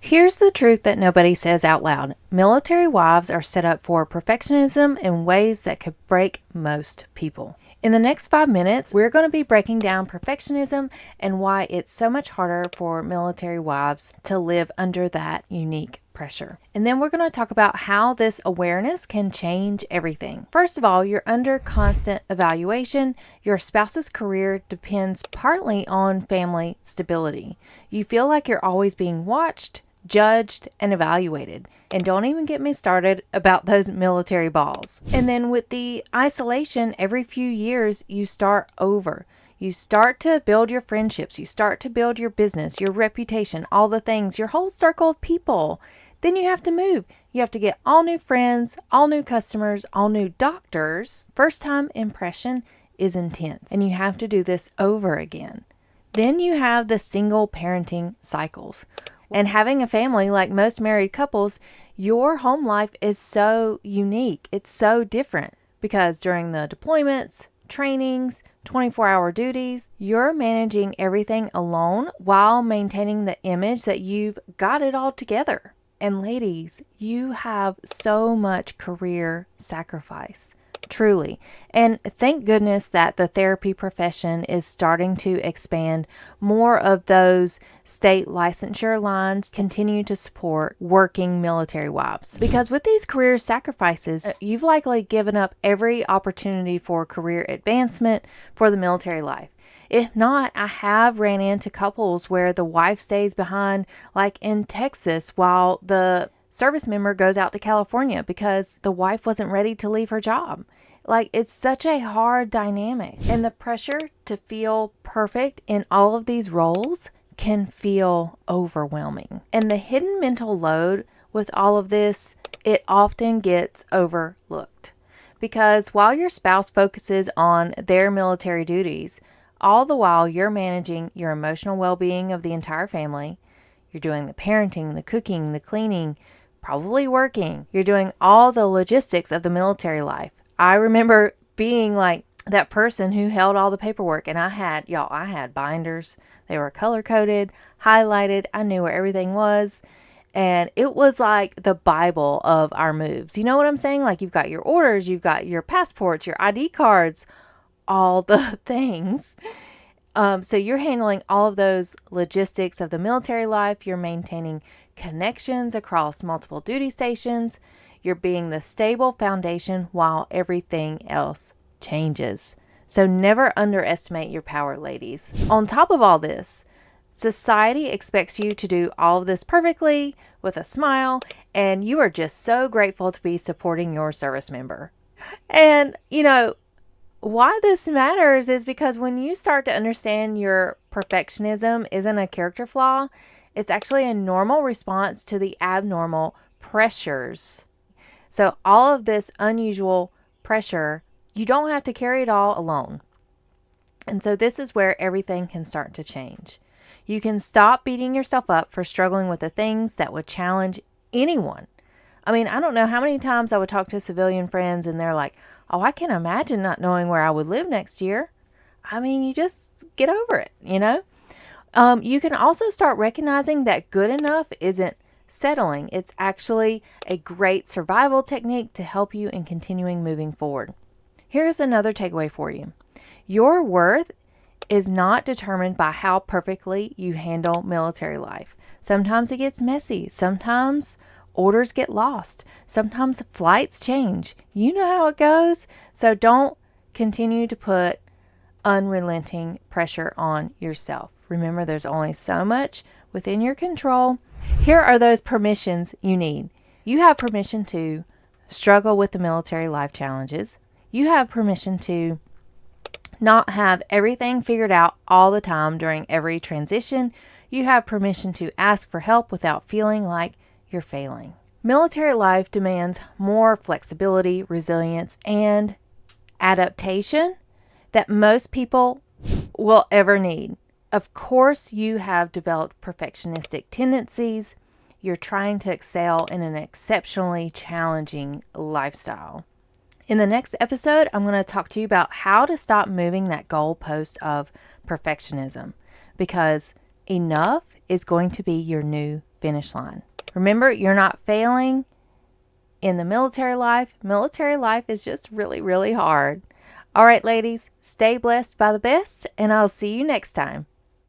Here's the truth that nobody says out loud. Military wives are set up for perfectionism in ways that could break most people. In the next 5 minutes, we're going to be breaking down perfectionism and why it's so much harder for military wives to live under that unique pressure. And then we're going to talk about how this awareness can change everything. First of all, you're under constant evaluation. Your spouse's career depends partly on family stability. You feel like you're always being watched, judged, and evaluated. And don't even get me started about those military balls. And then with the isolation, every few years you start over. You start to build your friendships. You start to build your business, your reputation, all the things, your whole circle of people. Then you have to move. You have to get all new friends, all new customers, all new doctors. First time impression is intense. And you have to do this over again. Then you have the single parenting cycles. And having a family, like most married couples, your home life is so unique. It's so different because during the deployments, trainings, 24-hour duties, you're managing everything alone while maintaining the image that you've got it all together. And ladies, you have so much career sacrifice. Truly. And thank goodness that the therapy profession is starting to expand. More of those state licensure lines continue to support working military wives. Because with these career sacrifices, you've likely given up every opportunity for career advancement for the military life. If not, I have ran into couples where the wife stays behind, like in Texas, while the service member goes out to California because the wife wasn't ready to leave her job. Like, it's such a hard dynamic. And the pressure to feel perfect in all of these roles can feel overwhelming. And the hidden mental load with all of this, it often gets overlooked. Because while your spouse focuses on their military duties, all the while you're managing your emotional well-being of the entire family, you're doing the parenting, the cooking, the cleaning, probably working. You're doing all the logistics of the military life. I remember being like that person who held all the paperwork, and I had binders. They were color coded, highlighted. I knew where everything was. And it was like the Bible of our moves. You know what I'm saying? Like, you've got your orders, you've got your passports, your ID cards, all the things. So you're handling all of those logistics of the military life. You're maintaining connections across multiple duty stations. You're being the stable foundation while everything else changes. So never underestimate your power, ladies. On top of all this, society expects you to do all of this perfectly with a smile, and you are just so grateful to be supporting your service member. And, why this matters is because when you start to understand your perfectionism isn't a character flaw, it's actually a normal response to the abnormal pressures. So all of this unusual pressure, you don't have to carry it all alone. And so this is where everything can start to change. You can stop beating yourself up for struggling with the things that would challenge anyone. I mean, I don't know how many times I would talk to civilian friends and they're like, oh, I can't imagine not knowing where I would live next year. I mean, you just get over it, You can also start recognizing that good enough isn't settling. It's actually a great survival technique to help you in continuing moving forward. Here's another takeaway for you. Your worth is not determined by how perfectly you handle military life. Sometimes it gets messy. Sometimes orders get lost. Sometimes flights change. You know how it goes. So don't continue to put unrelenting pressure on yourself. Remember, there's only so much within your control. Here are those permissions you need. You have permission to struggle with the military life challenges. You have permission to not have everything figured out all the time during every transition. You have permission to ask for help without feeling like you're failing. Military life demands more flexibility, resilience, and adaptation that most people will ever need. Of course, you have developed perfectionistic tendencies. You're trying to excel in an exceptionally challenging lifestyle. In the next episode, I'm going to talk to you about how to stop moving that goalpost of perfectionism, because enough is going to be your new finish line. Remember, you're not failing in the military life. Military life is just really, really hard. All right, ladies, stay blessed by the best, and I'll see you next time.